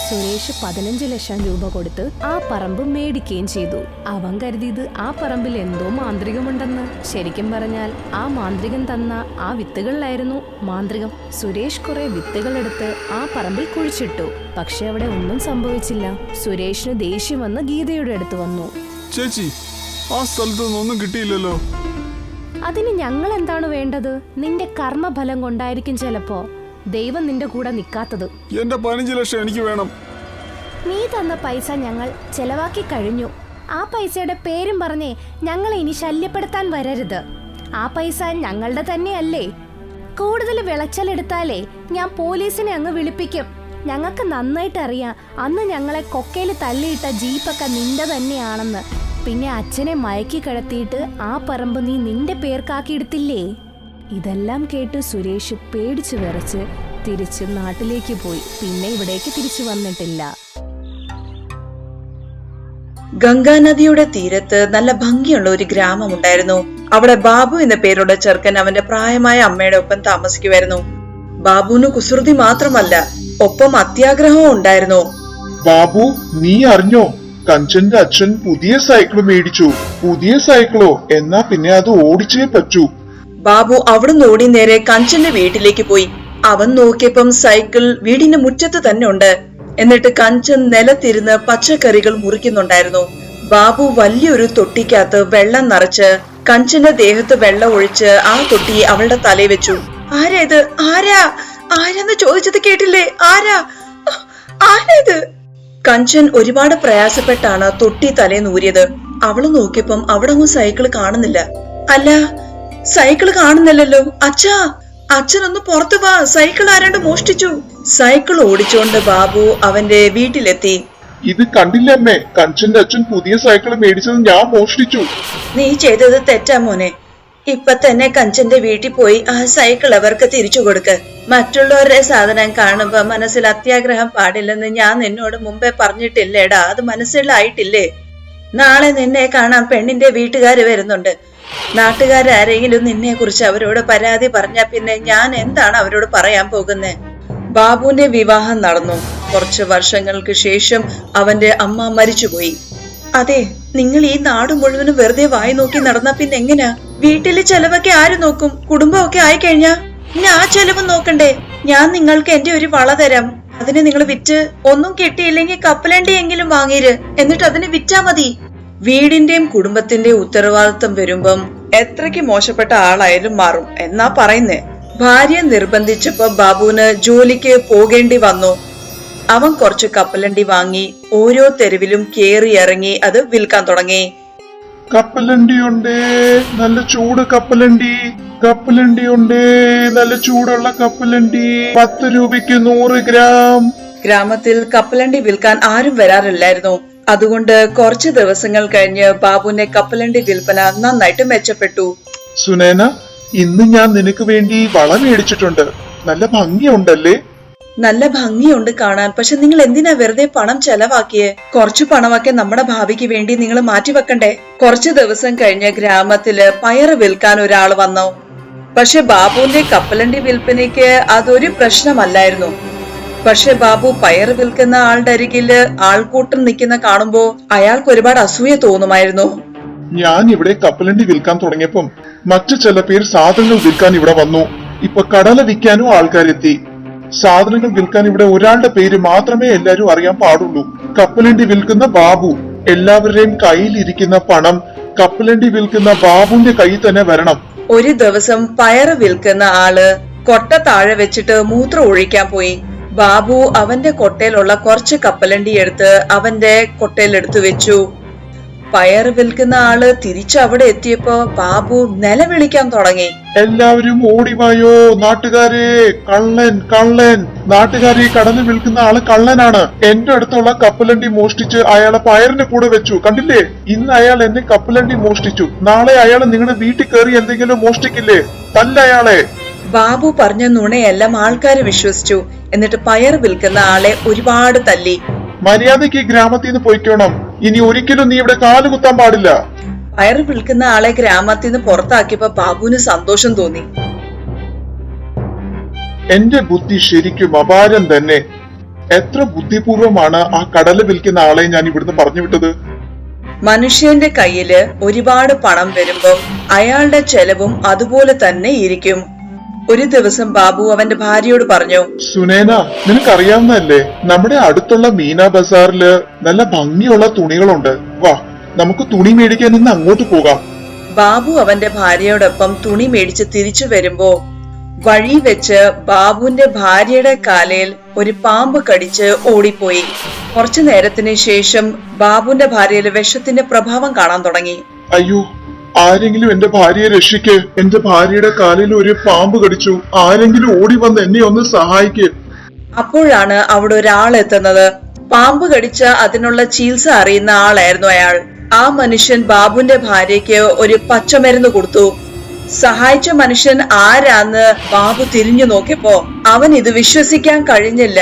Speaker 1: സുരേഷ് 15 ലക്ഷം രൂപ കൊടുത്ത് ആ പറമ്പ് മേടിക്കുകയും ചെയ്തു. അവൻ കരുതിയത് ആ പറമ്പിൽ എന്തോ മാന്ത്രികമുണ്ടെന്ന്. ശരിക്കും പറഞ്ഞാൽ ആ മാന്ത്രികൻ തന്ന ആ വിത്തുകളിലായിരുന്നു മാന്ത്രികം. സുരേഷ് കുറെ വിത്തുകളെടുത്ത് ആ പറമ്പിൽ കുഴിച്ചിട്ടു. പക്ഷെ അവിടെ ഒന്നും സംഭവിച്ചില്ല. സുരേഷിന് ദേഷ്യം വന്ന് ഗീതയുടെ അടുത്ത് വന്നു.
Speaker 4: ചേച്ചി, ആ സ്ഥലത്ത് നിന്നൊന്നും കിട്ടിയില്ലല്ലോ.
Speaker 3: അതിന് ഞങ്ങൾ എന്താണ് വേണ്ടത്? നിന്റെ കർമ്മഫലം കൊണ്ടായിരിക്കും ചിലപ്പോ ദൈവം നിന്റെ കൂടെ നിൽക്കാത്തത്.
Speaker 4: എന്റെ 15 ലക്ഷം എനിക്ക് വേണം.
Speaker 3: നീ തന്ന പൈസ ഞങ്ങൾ ചെലവാക്കി കഴിഞ്ഞു. ആ പൈസയുടെ പേരും പറഞ്ഞേ ഞങ്ങളെ ഇനി ശല്യപ്പെടുത്താൻ വരരുത്. ആ പൈസ ഞങ്ങളുടെ തന്നെയല്ലേ. കൂടുതൽ വിളച്ചലെടുത്താലേ ഞാൻ പോലീസിനെ അങ്ങ് വിളിപ്പിക്കും. ഞങ്ങൾക്ക് നന്നായിട്ട് അറിയാം അന്ന് ഞങ്ങളെ കൊക്കയിൽ തള്ളിയിട്ട ജീപ്പൊക്കെ നിന്റെ തന്നെയാണെന്ന്. പിന്നെ അച്ഛനെ മയക്കി കിടത്തിയിട്ട് ആ പറമ്പ് നീ നിന്റെ പേർക്കാക്കിയെടുത്തില്ലേ?
Speaker 1: ഇതെല്ലാം കേട്ട് സുരേഷ് പേടിച്ചു വിറച്ച് തിരിച്ച് നാട്ടിലേക്ക് പോയി. പിന്നെ ഇവിടേക്ക് തിരിച്ചു വന്നിട്ടില്ല.
Speaker 6: ഗംഗാനദിയുടെ തീരത്ത് നല്ല ഭംഗിയുള്ള ഒരു ഗ്രാമമുണ്ടായിരുന്നു. അവിടെ ബാബു എന്ന പേരുള്ള ചെറുക്കൻ അവന്റെ പ്രായമായ അമ്മയുടെ ഒപ്പം താമസിക്കുമായിരുന്നു. ബാബുവിന് കുസൃതി മാത്രമല്ല, ഒപ്പം അത്യാഗ്രഹവും ഉണ്ടായിരുന്നു.
Speaker 7: ബാബു, നീ അറിഞ്ഞോ? കഞ്ചന്റെ അച്ഛൻ പുതിയ സൈക്കിൾ മേടിച്ചു. പുതിയ സൈക്കിളോ? എന്നാ പിന്നെ അത് ഓടിച്ചേ പറ്റൂ.
Speaker 6: ബാബു അവിടുന്ന് ഓടി നേരെ കഞ്ചന്റെ വീട്ടിലേക്ക് പോയി. അവൻ നോക്കിയപ്പം സൈക്കിൾ വീടിന്റെ മുറ്റത്ത് തന്നെ ഉണ്ട്. എന്നിട്ട് കഞ്ചൻ നിലത്തിരുന്ന് പച്ചക്കറികൾ മുറിക്കുന്നുണ്ടായിരുന്നു. ബാബു വലിയൊരു തൊട്ടിക്കകത്ത് വെള്ളം നിറച്ച് കഞ്ചന്റെ ദേഹത്ത് വെള്ളം ഒഴിച്ച് ആ തൊട്ടി അവളുടെ തലയിൽ വെച്ചു. ആരാ ഇത്? ആരാന്ന് ചോദിച്ചത് കേട്ടില്ലേ? ആരാ ഇത്? കഞ്ചൻ ഒരുപാട് പ്രയാസപ്പെട്ടാണ് തൊട്ടി തലേന്ന് ഊരിയത്. അവള് നോക്കിയപ്പം അവിടെ ഒന്നും സൈക്കിള് കാണുന്നില്ല. അല്ല, സൈക്കിള് കാണുന്നില്ലല്ലോ. അച്ഛനൊന്ന് പുറത്തു വാ, സൈക്കിൾ ആരാണ്ട് മോഷ്ടിച്ചു. സൈക്കിൾ ഓടിച്ചോണ്ട് ബാബു അവന്റെ വീട്ടിലെത്തി.
Speaker 7: ഇത് കണ്ടില്ലേ അമ്മേ, കഞ്ചന്റെ അച്ഛൻ പുതിയ സൈക്കിൾ മേടിച്ചത് ഞാൻ മോഷ്ടിച്ചു.
Speaker 6: നീ ചെയ്തത് തെറ്റാ മോനെ. ഇപ്പൊ തന്നെ കഞ്ചന്റെ വീട്ടിൽ പോയി ആ സൈക്കിൾ അവർക്ക് തിരിച്ചു കൊടുക്ക്. മറ്റുള്ളവരുടെ സാധനം കാണുമ്പോ മനസ്സിൽ അത്യാഗ്രഹം പാടില്ലെന്ന് ഞാൻ നിന്നോട് മുമ്പേ പറഞ്ഞിട്ടില്ലേടാ? അത് മനസ്സിലായിട്ടില്ലേ? നാളെ നിന്നെ കാണാൻ പെണ്ണിന്റെ വീട്ടുകാര് വരുന്നുണ്ട്. നാട്ടുകാരാരെങ്കിലും നിന്നെ കുറിച്ച് അവരോട് പരാതി പറഞ്ഞാ പിന്നെ ഞാൻ എന്താണ് അവരോട് പറയാൻ പോകുന്നേ? ബാബുവിന്റെ വിവാഹം നടന്നു. കുറച്ചു വർഷങ്ങൾക്ക് ശേഷം അവന്റെ അമ്മ മരിച്ചുപോയി. അതെ, നിങ്ങൾ ഈ നാട് മുഴുവനും വെറുതെ വായി നോക്കി നടന്നാ പിന്നെ എങ്ങനെയാ? വീട്ടിലെ ചെലവൊക്കെ ആര് നോക്കും? കുടുംബമൊക്കെ ആയിക്കഴിഞ്ഞാ പിന്നെ ആ ചെലവ് നോക്കണ്ടേ? ഞാൻ നിങ്ങൾക്ക് എന്റെ ഒരു വള തരാം. അതിന് നിങ്ങൾ വിറ്റ് ഒന്നും കിട്ടിയില്ലെങ്കിൽ കപ്പലണ്ടിയെങ്കിലും വാങ്ങീര്, എന്നിട്ട് അതിന് വിറ്റാ മതി. വീടിന്റെയും കുടുംബത്തിന്റെയും ഉത്തരവാദിത്വം വരുമ്പം എത്രയ്ക്ക് മോശപ്പെട്ട ആളായാലും മാറും എന്നാ പറയുന്നേ. ഭാര്യ നിർബന്ധിച്ചപ്പോ ബാബുവിന് ജോലിക്ക് പോകേണ്ടി വന്നു. അവൻ കുറച്ച് കപ്പലണ്ടി വാങ്ങി ഓരോ തെരുവിലും കേറി ഇറങ്ങി അത് വിൽക്കാൻ തുടങ്ങി.
Speaker 7: കപ്പലണ്ടി ഉണ്ടേ, നല്ല ചൂട് കപ്പലണ്ടി. കപ്പലണ്ടി ഉണ്ടേ, നല്ല ചൂടുള്ള കപ്പലണ്ടി. 10 രൂപയ്ക്ക് 100 ഗ്രാം.
Speaker 6: ഗ്രാമത്തിൽ കപ്പലണ്ടി വിൽക്കാൻ ആരും വരാറില്ലായിരുന്നു. അതുകൊണ്ട് കുറച്ചു ദിവസങ്ങൾ കഴിഞ്ഞ് ബാബുവിന്റെ കപ്പലണ്ടി വിൽപ്പന നന്നായിട്ട് മെച്ചപ്പെട്ടു.
Speaker 7: സുനേന, ഇന്ന് ഞാൻ നിനക്ക് വേണ്ടി വള മേടിച്ചിട്ടുണ്ട്. നല്ല ഭംഗിയുണ്ടല്ലേ?
Speaker 6: നല്ല ഭംഗിയുണ്ട് കാണാൻ. പക്ഷെ നിങ്ങൾ എന്തിനാ വെറുതെ പണം ചെലവാക്കിയേ? കുറച്ചു പണമൊക്കെ നമ്മുടെ ഭാവിക്ക് വേണ്ടി നിങ്ങൾ മാറ്റിവെക്കണ്ടേ? കുറച്ചു ദിവസം കഴിഞ്ഞ് ഗ്രാമത്തില് പയറ് വിൽക്കാൻ ഒരാൾ വന്നു. പക്ഷെ ബാബുവിന്റെ കപ്പലണ്ടി വിൽപ്പനയ്ക്ക് അതൊരു പ്രശ്നമല്ലായിരുന്നു. പക്ഷെ ബാബു പയറ് വിൽക്കുന്ന ആളുടെ അരികില് ആൾക്കൂട്ടം നിൽക്കുന്ന കാണുമ്പോ അയാൾക്ക് ഒരുപാട് അസൂയ തോന്നുമായിരുന്നു.
Speaker 7: ഞാൻ ഇവിടെ കപ്പലണ്ടി വിൽക്കാൻ തുടങ്ങിയപ്പം മറ്റു ചില പേർ സാധനങ്ങൾ വിൽക്കാൻ ഇവിടെ വന്നു. ഇപ്പൊ കടല വിൽക്കാനും ആൾക്കാരെത്തി. സാധനങ്ങൾ വിൽക്കാൻ ഇവിടെ ഒരാളുടെ പേര് മാത്രമേ എല്ലാരും അറിയാൻ പാടുള്ളൂ. കപ്പലണ്ടി വിൽക്കുന്ന ബാബു. എല്ലാവരുടെയും കയ്യിലിരിക്കുന്ന പണം കപ്പലണ്ടി വിൽക്കുന്ന ബാബുവിന്റെ കയ്യിൽ തന്നെ വരണം.
Speaker 6: ഒരു ദിവസം പയറ് വിൽക്കുന്ന ആള് കൊട്ട താഴെ വെച്ചിട്ട് മൂത്രം ഒഴിക്കാൻ പോയി. ബാബു അവന്റെ കൊട്ടയിലുള്ള കുറച്ച് കപ്പലണ്ടി എടുത്ത് അവന്റെ കൊട്ടയിലെടുത്തു വെച്ചു. പയറ് വിൽക്കുന്ന ആള് തിരിച്ചവിടെ എത്തിയപ്പോ ബാബു നിലവിളിക്കാൻ തുടങ്ങി.
Speaker 7: എല്ലാവരും ഓടിവായോ നാട്ടുകാരെ, കള്ളൻ കള്ളൻ. നാട്ടുകാരെ, കടലിൽ വിൽക്കുന്ന ആള് കള്ളനാണ്. എന്റെ അടുത്തുള്ള കപ്പലണ്ടി മോഷ്ടിച്ച് അയാളെ പയറിന്റെ കൂടെ വെച്ചു. കണ്ടില്ലേ? ഇന്ന് അയാൾ എന്റെ കപ്പലണ്ടി മോഷ്ടിച്ചു. നാളെ അയാൾ നിങ്ങളുടെ വീട്ടിൽ കയറി എന്തെങ്കിലും മോഷ്ടിക്കില്ലേ? തല്ല അയാളെ.
Speaker 6: ബാബു പറഞ്ഞ നുണയെല്ലാം ആൾക്കാര് വിശ്വസിച്ചു. എന്നിട്ട് പയർ വിൽക്കുന്ന ആളെ ഒരുപാട് തല്ലി.
Speaker 7: മര്യാദയ്ക്ക് ഗ്രാമത്തിൽ നിന്ന് പോയിക്കോണം. ഇനി ഒരിക്കലും നീ ഇവിടെ കാലുകുത്താൻ പാടില്ല.
Speaker 6: പയർ വിൽക്കുന്ന ആളെ ഗ്രാമത്തിൽ നിന്ന് പുറത്താക്കിയപ്പോ ബാബുവിന് സന്തോഷം തോന്നി.
Speaker 7: എന്റെ ബുദ്ധി ശരിക്കും അപാരം തന്നെ. എത്ര ബുദ്ധിപൂർവമാണ് ആ കടല വിൽക്കുന്ന ആളെ ഞാൻ ഇവിടുന്ന് പറഞ്ഞു വിട്ടത്.
Speaker 6: മനുഷ്യന്റെ കയ്യില് ഒരുപാട് പണം വരുമ്പം അയാളുടെ ചെലവും അതുപോലെ തന്നെ ഇരിക്കും. ഒരു ദിവസം ബാബു അവന്റെ ഭാര്യയോട് പറഞ്ഞു,
Speaker 7: സുനേന, നിനക്കറിയാവുന്നതല്ലേ, നമ്മുടെ അടുത്തുള്ള മീന ബസാറില് നല്ല ഭംഗിയുള്ള തുണികളുണ്ട്. വാ, നമുക്ക് തുണി മേടിക്കാൻ ഇന്ന് അങ്ങോട്ട് പോകാം.
Speaker 6: ബാബു അവന്റെ ഭാര്യയോടൊപ്പം തുണി മേടിച്ച് തിരിച്ചു വരുമ്പോ വഴി വെച്ച് ബാബുവിന്റെ ഭാര്യയുടെ കാലയിൽ ഒരു പാമ്പ് കടിച്ച് ഓടിപ്പോയി. കുറച്ചു നേരത്തിന് ശേഷം ബാബുവിന്റെ ഭാര്യയില് വിഷത്തിന്റെ പ്രഭാവം കാണാൻ തുടങ്ങി.
Speaker 7: അയ്യോ, ആരെങ്കിലും എന്റെ ഭാര്യയെ രക്ഷിക്ക്. എന്റെ ഭാര്യയുടെ കാലിൽ ഒരു പാമ്പ് കടിച്ചു. ആരെങ്കിലും ഓടി വന്ന് എന്നെ ഒന്ന് സഹായിക്ക്.
Speaker 6: അപ്പോഴാണ് അവിടെ ഒരാൾ എത്തുന്നത്. പാമ്പ് കടിച്ച അതിനുള്ള ചികിത്സ അറിയുന്ന ആളായിരുന്നു അയാൾ. ആ മനുഷ്യൻ ബാബുവിന്റെ ഭാര്യയ്ക്ക് ഒരു പച്ചമരുന്ന് കൊടുത്തു. സഹായിച്ച മനുഷ്യൻ ആരാന്ന് ബാബു തിരിഞ്ഞു നോക്കിയപ്പോ അവൻ ഇത് വിശ്വസിക്കാൻ കഴിഞ്ഞില്ല.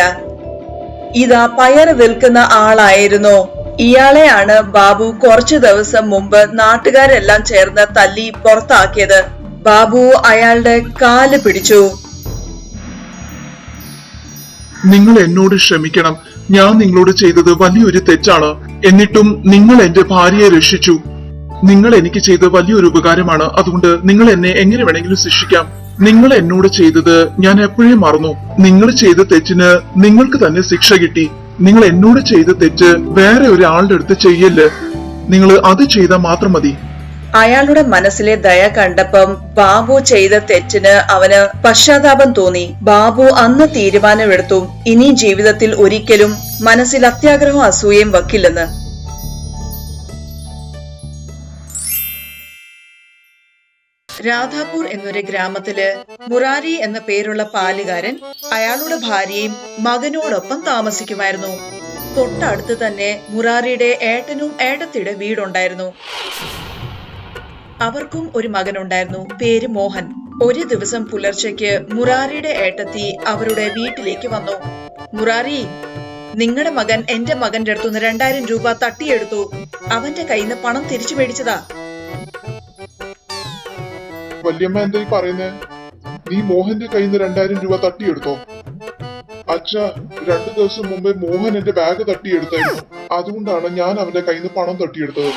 Speaker 6: ഇതാ പയർ വിൽക്കുന്ന ആളായിരുന്നു. ഇയാളെയാണ് ബാബു കുറച്ചു ദിവസം മുമ്പ് നാട്ടുകാരെല്ലാം ചേർന്ന് തല്ലി പുറത്താക്കിയത്. ബാബു അയാളുടെ കാല് പിടിച്ചു.
Speaker 7: നിങ്ങൾ എന്നോട് ക്ഷമിക്കണം. ഞാൻ നിങ്ങളോട് ചെയ്തത് വലിയൊരു തെറ്റാണ്. എന്നിട്ടും നിങ്ങൾ എന്റെ ഭാര്യയെ രക്ഷിച്ചു. നിങ്ങൾ എനിക്ക് ചെയ്ത വലിയൊരു ഉപകാരമാണ്. അതുകൊണ്ട് നിങ്ങൾ എന്നെ എങ്ങനെ വേണമെങ്കിലും ശിക്ഷിക്കാം. നിങ്ങൾ എന്നോട് ചെയ്തത് ഞാൻ എപ്പോഴേ മറന്നു. നിങ്ങൾ ചെയ്ത തെറ്റിന് നിങ്ങൾക്ക് തന്നെ ശിക്ഷ കിട്ടി. നിങ്ങൾ എന്നോട് ചെയ്ത തെറ്റ് വേറെ ഒരാളുടെ അടുത്ത് ചെയ്യല്ലേ. നിങ്ങൾ അത് ചെയ്താൽ മാത്രം മതി.
Speaker 6: അയാളുടെ മനസ്സിലെ ദയ കണ്ടപ്പം ബാബു ചെയ്ത തെറ്റിന് അവന് പശ്ചാത്താപം തോന്നി. ബാബു അന്ന് തീരുമാനമെടുത്തു ഇനി ജീവിതത്തിൽ ഒരിക്കലും മനസ്സിൽ അത്യാഗ്രഹവും അസൂയയും വയ്ക്കില്ലെന്ന്. രാധാപൂർ എന്നൊരു ഗ്രാമത്തില് മുറാരി എന്ന പേരുള്ള പാലുകാരൻ അയാളുടെ ഭാര്യയും മകനോടൊപ്പം താമസിക്കുമായിരുന്നു. തൊട്ടടുത്ത് തന്നെ മുറാരിയുടെ ഏട്ടനും ഏട്ടത്തിയുടെ വീടുണ്ടായിരുന്നു. അവർക്കും ഒരു മകനുണ്ടായിരുന്നു, പേര് മോഹൻ. ഒരു ദിവസം പുലർച്ചയ്ക്ക് മുറാരിയുടെ ഏട്ടത്തി അവരുടെ വീട്ടിലേക്ക് വന്നു. മുറാരി, നിങ്ങളുടെ മകൻ എന്റെ മകന്റെ അടുത്തുനിന്ന് 2000 രൂപ തട്ടിയെടുത്തു. അവന്റെ കയ്യിൽ നിന്ന് പണം തിരിച്ചു മേടിച്ചതാ.
Speaker 7: വല്യമ്മ എന്തായി പറയുന്നേ? നീ മോഹന്റെ കയ്യിൽ നിന്ന് 2000 രൂപ തട്ടിയെടുത്തോ? അച്ഛ, 2 ദിവസം മുമ്പേ മോഹൻ എന്റെ ബാഗ് തട്ടിയെടുത്തായിരുന്നു. അതുകൊണ്ടാണ് ഞാൻ അവന്റെ കയ്യിൽ നിന്ന് പണം തട്ടിയെടുത്തത്.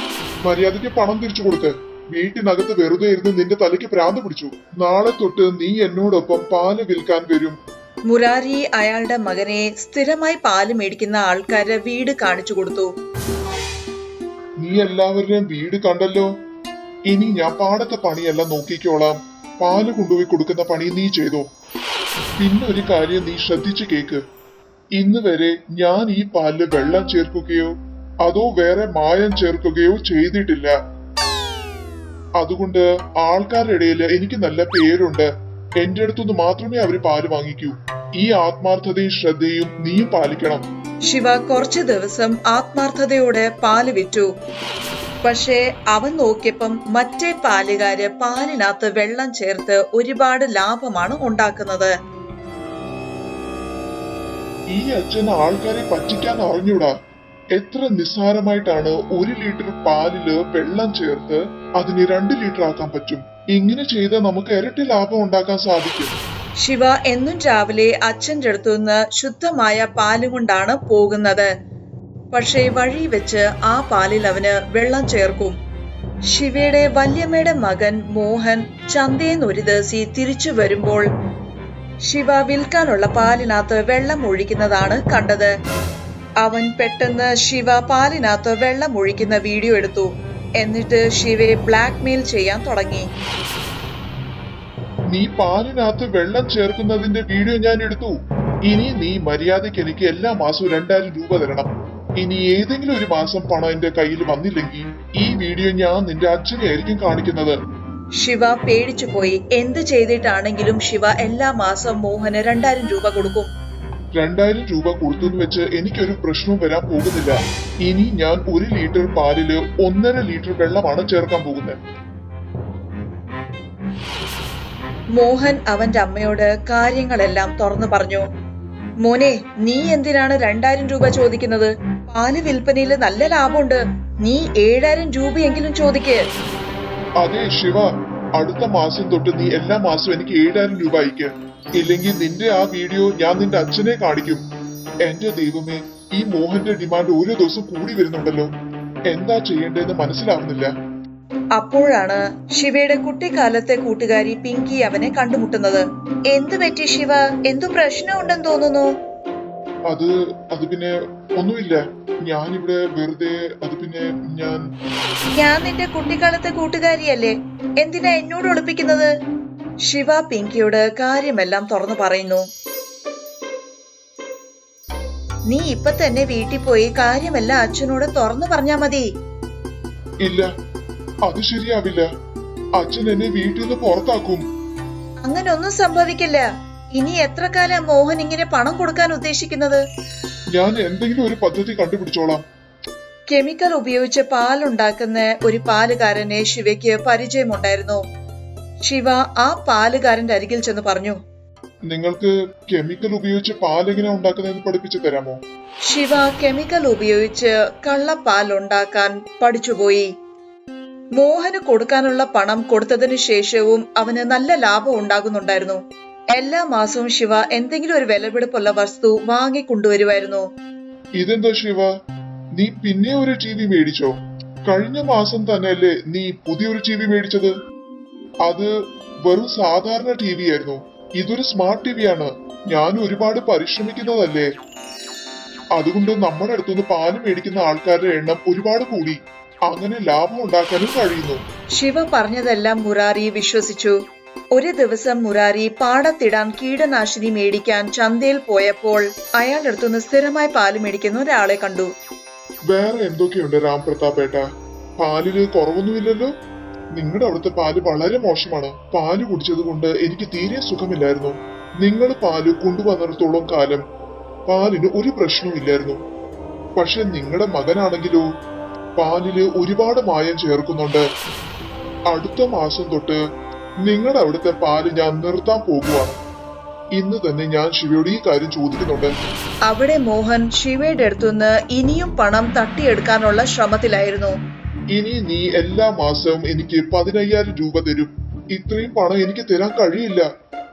Speaker 7: മര്യാദയ്ക്ക് പണം തിരിച്ചു കൊടുക്ക്. വീട്ടിനകത്ത് വെറുതെ ഇരുന്ന് നിന്റെ തലയ്ക്ക് ഭ്രാന്ത് പിടിച്ചു. നാളെ തൊട്ട് നീ എന്നോടൊപ്പം പാല് വിൽക്കാൻ വരും.
Speaker 6: മുരാരി അയാളുടെ മകനെ സ്ഥിരമായി പാല് മേടിക്കുന്ന ആൾക്കാരെ വീട് കാണിച്ചു കൊടുത്തു.
Speaker 7: നീ എല്ലാവരുടെയും വീട് കണ്ടല്ലോ. ഇനി ഞാൻ പാടത്തെ പണിയെല്ലാം നോക്കിക്കോളാം. പാല് കൊണ്ടുപോയി കൊടുക്കുന്ന പണി നീ ചെയ്തോ. പിന്നെ ഒരു കാര്യം നീ ശ്രദ്ധിച്ചു കേക്ക്. ഇന്ന് വരെ ഞാൻ ഈ പാലില് വെള്ളം ചേർക്കുകയോ അതോ വേറെ മായം ചേർക്കുകയോ ചെയ്തിട്ടില്ല. അതുകൊണ്ട് ആൾക്കാരുടെ ഇടയിൽ എനിക്ക് നല്ല പേരുണ്ട്. എന്റെ അടുത്തുനിന്ന് മാത്രമേ അവര് പാല് വാങ്ങിക്കൂ. ഈ ആത്മാർത്ഥതയും ശ്രദ്ധയും നീയും പാലിക്കണം.
Speaker 6: ശിവ കുറച്ചു ദിവസം ആത്മാർത്ഥതയോടെ പാല് വിറ്റു. പക്ഷേ അവൻ നോക്കിയപ്പം മറ്റേ പാലുകാര് പാലിനകത്ത് വെള്ളം ചേർത്ത് ഒരുപാട് ലാഭമാണ് ഉണ്ടാക്കുന്നത്.
Speaker 7: ഈ അച്ഛന് ആൾക്കാരെ പറ്റിക്കാൻ അറിഞ്ഞൂടാ. എത്ര നിസ്സാരമായിട്ടാണ് 1 ലിറ്റർ പാലില് വെള്ളം ചേർത്ത് അതിന് 2 ലിറ്റർ ആക്കാൻ പറ്റും. ഇങ്ങനെ ചെയ്താൽ നമുക്ക് ഇരട്ടി ലാഭം ഉണ്ടാക്കാൻ സാധിക്കും.
Speaker 6: ശിവ എന്നും രാവിലെ അച്ഛന്റെ അടുത്തുനിന്ന് ശുദ്ധമായ പാലും കൊണ്ടാണ് പോകുന്നത്. പക്ഷേ വഴി വെച്ച് ആ പാലിൽ അവന് വെള്ളം ചേർക്കും. ശിവയുടെ വല്യമ്മയുടെ മകൻ മോഹൻ ചന്തയെന്ന് ഒരു ദിവസം തിരിച്ചു വരുമ്പോൾ ശിവ വിൽക്കാനുള്ള പാലിനകത്ത് വെള്ളം ഒഴിക്കുന്നതാണ് കണ്ടത്. അവൻ പെട്ടെന്ന് ശിവ പാലിനകത്ത് വെള്ളം ഒഴിക്കുന്ന വീഡിയോ എടുത്തു. എന്നിട്ട് ശിവയെ ബ്ലാക്ക്മെയിൽ ചെയ്യാൻ തുടങ്ങി.
Speaker 7: നീ പാലിനകത്ത് വെള്ളം ചേർക്കുന്നതിന്റെ വീഡിയോ ഞാൻ എടുത്തു. ഇനി നീ മര്യാദയ്ക്ക് എനിക്ക് എല്ലാ മാസവും 2000 രൂപ തരണം. ഇനി ഏതെങ്കിലും ഒരു മാസം പണം എന്റെ കയ്യിൽ വന്നില്ലെങ്കിൽ ഈ വീഡിയോ ഞാൻ നിന്റെ അച്ഛനെ ആയിരിക്കും കാണിക്കുന്നത്.
Speaker 6: ശിവ പേടിച്ചു പോയി. എന്ത് ചെയ്തിട്ടാണെങ്കിലും ശിവ എല്ലാ മാസം മോഹന് 2000 രൂപ കൊടുക്കും.
Speaker 7: 2000 രൂപ കൊടുത്തെന്ന് വെച്ച് എനിക്കൊരു പ്രശ്നവും വരാൻ പോകുന്നില്ല. ഇനി ഞാൻ 1 ലിറ്റർ പാലില് 1.5 ലിറ്റർ വെള്ളമാണ് ചേർക്കാൻ പോകുന്നത്.
Speaker 6: മോഹൻ അവന്റെ അമ്മയോട് കാര്യങ്ങളെല്ലാം തുറന്നു പറഞ്ഞു. മോനെ, നീ എന്തിനാണ് 2000 രൂപ ചോദിക്കുന്നത്? പാല് വിൽപ്പനയിൽ നല്ല ലാഭമുണ്ട്. നീ 7000 രൂപയെങ്കിലും ചോദിക്ക്.
Speaker 7: അതെ ശിവ, അടുത്ത മാസം തൊട്ട് നീ എല്ലാ മാസവും എനിക്ക് 7000 രൂപ അയക്ക്. ഇല്ലെങ്കിൽ നിന്റെ ആ വീഡിയോ ഞാൻ നിന്റെ അച്ഛനെ കാണിക്കും. എന്റെ ദൈവമേ, ഈ മോഹന്റെ ഡിമാൻഡ് ഓരോ ദിവസം കൂടി വരുന്നുണ്ടല്ലോ. എന്താ ചെയ്യേണ്ടതെന്ന് മനസ്സിലാവുന്നില്ല.
Speaker 6: അപ്പോഴാണ് ശിവയുടെ കുട്ടിക്കാലത്തെ കൂട്ടുകാരി പിങ്കി അവനെ കണ്ടുമുട്ടുന്നത്. എന്തു പറ്റി ശിവ? എന്തു പ്രശ്നമുണ്ടെന്ന് തോന്നുന്നു?
Speaker 7: അത് പിന്നെ ഒന്നുമില്ല. ഞാനിവിടെ വെറുതെ. അത് പിന്നെ
Speaker 6: ഞാൻ നിന്റെ കുട്ടിക്കാലത്തെ കൂട്ടുകാരിയല്ലേ? എന്തിനാ എന്നോട് ഒളിപ്പിക്കുന്നത്? ശിവ പിങ്കിയോട് കാര്യമെല്ലാം തുറന്നു പറയുന്നു. നീ ഇപ്പൊ തന്നെ വീട്ടിൽ പോയി കാര്യമെല്ലാം അച്ഛനോട് തുറന്നു പറഞ്ഞാ മതി.
Speaker 7: ഇല്ല, അത് ശരിയാവില്ല. അച്ഛൻ എന്നെ വീട്ടിൽ നിന്ന് പുറത്താക്കും.
Speaker 6: അങ്ങനെ ഒന്നും സംഭവിക്കില്ല. ഇനി എത്ര കാലം മോഹൻ ഇങ്ങനെ പണം കൊടുക്കാൻ ഉദ്ദേശിക്കുന്നത്?
Speaker 7: ഞാൻ എന്തെങ്കിലും ഒരു പദ്ധതി കണ്ടുപിടിച്ചോളാം.
Speaker 6: കെമിക്കൽ ഉപയോഗിച്ച് പാലുണ്ടാക്കുന്ന ഒരു പാലുകാരനെ ശിവയ്ക്ക് പരിചയമുണ്ടായിരുന്നു. ശിവ ആ പാലുകാരന്റെ അരികിൽ ചെന്ന് പറഞ്ഞു,
Speaker 7: നിങ്ങൾക്ക് കെമിക്കൽ ഉപയോഗിച്ച് പാലെങ്ങനെ ഉണ്ടാക്കുന്നതെന്ന് പഠിപ്പിച്ചു തരാമോ?
Speaker 6: ശിവ കെമിക്കൽ ഉപയോഗിച്ച് കള്ളപ്പാൽ ഉണ്ടാക്കാൻ പഠിച്ചുപോയി. മോഹന് കൊടുക്കാനുള്ള പണം കൊടുത്തതിനു ശേഷവും അവന് നല്ല ലാഭം ഉണ്ടാകുന്നുണ്ടായിരുന്നു. എല്ലാ മാസവും ശിവ എന്തെങ്കിലും ഒരു വിലപിടിപ്പുള്ള വസ്തു വാങ്ങിക്കൊണ്ടുവരുമായിരുന്നു.
Speaker 7: ഇതെന്താ ശിവ, നീ പിന്നെ ഒരു ടി വി മേടിച്ചോ? കഴിഞ്ഞ മാസം തന്നെയല്ലേ നീ പുതിയൊരു ടി വി മേടിച്ചത്? അത് വെറും സാധാരണ ടി വി ആയിരുന്നു. ഇതൊരു സ്മാർട്ട് ടി വിയാണ്. ഞാൻ ഒരുപാട് പരിശ്രമിക്കുന്നതല്ലേ. അതുകൊണ്ട് നമ്മുടെ അടുത്തുനിന്ന് പാല് മേടിക്കുന്ന ആൾക്കാരുടെ എണ്ണം ഒരുപാട് കൂടി. അങ്ങനെ ലാഭം ഉണ്ടാക്കാനും കഴിയുന്നു.
Speaker 6: ശിവ പറഞ്ഞതെല്ലാം മുരാരി വിശ്വസിച്ചു. ഒരു ദിവസം മുരാരി പാടത്തിടാൻ കീടനാശിനി മേടിക്കാൻ ചന്തയിൽ പോയപ്പോൾ അയാളുടെ അടുത്തുനിന്ന് സ്ഥിരമായി പാല് മേടിക്കുന്ന ഒരാളെ കണ്ടു.
Speaker 7: വേറെ എന്തൊക്കെയുണ്ട് രാം പ്രതാപേട്ട? പാലില് കുറവൊന്നുമില്ലല്ലോ. നിങ്ങളുടെ അവിടുത്തെ പാല് വളരെ മോശമാണ്. പാല് കുടിച്ചത് കൊണ്ട് എനിക്ക് തീരെ സുഖമില്ലായിരുന്നു. നിങ്ങൾ പാല് കൊണ്ടുവന്നിടത്തോളം കാലം പാലിന് ഒരു പ്രശ്നവുമില്ലായിരുന്നു. പക്ഷെ നിങ്ങളുടെ മകനാണെങ്കിലോ പാലില് ഒരുപാട് മായം ചേർക്കുന്നുണ്ട്. അടുത്ത മാസം തൊട്ട് നിങ്ങളുടെ അവിടുത്തെ പാല് ഞാൻ നിർത്താൻ പോകുവാണ്. ഇന്ന് തന്നെ ഞാൻ ശിവയോട് ഈ കാര്യം ചോദിക്കുന്നുണ്ട്.
Speaker 6: അവിടെ മോഹൻ ശിവയുടെ അടുത്തുനിന്ന് ഇനിയും പണം തട്ടിയെടുക്കാനുള്ള ശ്രമത്തിലായിരുന്നു.
Speaker 7: ഇനി നീ എല്ലാ മാസവും എനിക്ക് 15,000 രൂപ തരും. ഇത്രയും പണം എനിക്ക് തരാൻ കഴിയില്ല.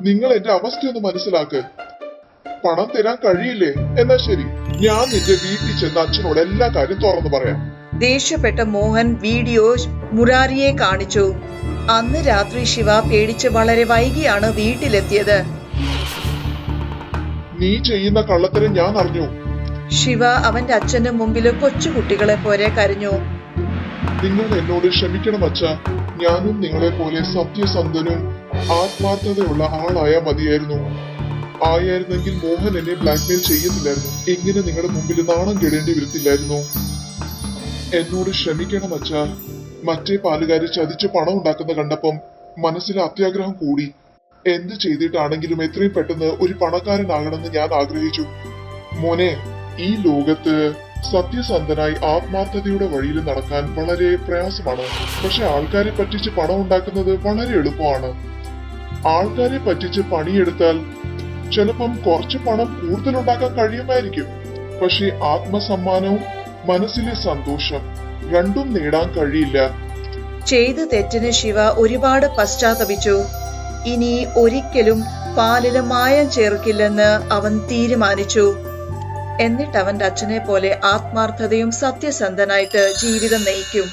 Speaker 7: നിങ്ങൾ എന്റെ അവസ്ഥയൊന്ന് മനസ്സിലാക്ക്. പണം തരാൻ കഴിയില്ലേ? എന്നാ ശരി, ഞാൻ നിന്റെ വീട്ടിൽ ചെന്ന് അച്ഛനോട് എല്ലാ കാര്യം തുറന്നു പറയാം.
Speaker 6: ദേഷ്യപ്പെട്ട മോഹൻ വീഡിയോ മുരാരിയെ കാണിച്ചു. അന്ന് രാത്രി ശിവ പേടിച്ച് വളരെ വൈകിയാണ് വീട്ടിലെത്തിയത്.
Speaker 7: നീ ചെയ്യുന്ന കള്ളത്തരം ഞാൻ അറിഞ്ഞു.
Speaker 6: ശിവ അവന്റെ അച്ഛന്റെ മുമ്പിൽ കൊച്ചുകുട്ടികളെ പോലെ കരഞ്ഞു.
Speaker 7: നിങ്ങൾ എന്നോട് ക്ഷമിക്കണം അച്ഛാ. ഞാനും നിങ്ങളെ പോലെ സത്യസന്ധനും ആത്മാർത്ഥതയുള്ള ആളായ മതിയായിരുന്നു. ആയിരുന്നെങ്കിൽ മോഹൻ എന്നെ ബ്ലാക്ക്മെയിൽ ചെയ്യുന്നില്ലായിരുന്നു. എങ്ങനെ നിങ്ങളുടെ മുമ്പിൽ നാണം കെടേണ്ടി വരത്തില്ലായിരുന്നു. എന്നോട് ക്ഷമിക്കണം അച്ഛാ. മറ്റേ പാലുകാരി ചതിച്ച് പണം ഉണ്ടാക്കുന്ന കണ്ടപ്പം മനസ്സിലെ അത്യാഗ്രഹം കൂടി. എന്ത് ചെയ്തിട്ടാണെങ്കിലും എത്രയും പെട്ടെന്ന് ഒരു പണക്കാരനാകണമെന്ന് ഞാൻ ആഗ്രഹിച്ചു. മോനെ, ഈ ലോകത്ത് സത്യസന്ധനായി ആത്മാർത്ഥതയുടെ വഴിയിൽ നടക്കാൻ വളരെ പ്രയാസമാണ്. പക്ഷെ ആൾക്കാരെ പറ്റിച്ച് പണം ഉണ്ടാക്കുന്നത് വളരെ എളുപ്പമാണ്. ആൾക്കാരെ പറ്റിച്ച് പണിയെടുത്താൽ ചിലപ്പം കുറച്ച് പണം കൂടുതൽ ഉണ്ടാക്കാൻ കഴിയുമായിരിക്കും. പക്ഷെ ആത്മസമ്മാനവും മനസ്സിലെ സന്തോഷം രണ്ടും നേടാൻ കഴിയില്ല.
Speaker 6: ചെയ്ത തെറ്റിന് ശിവ ഒരുപാട് പശ്ചാത്തപിച്ചു. ഇനി ഒരിക്കലും പാലില് മായം ചേർക്കില്ലെന്ന് അവൻ തീരുമാനിച്ചു. എന്നിട്ട് അവന്റെ അച്ഛനെ പോലെ ആത്മാർത്ഥതയും സത്യസന്ധനായിട്ട് ജീവിതം നയിക്കും.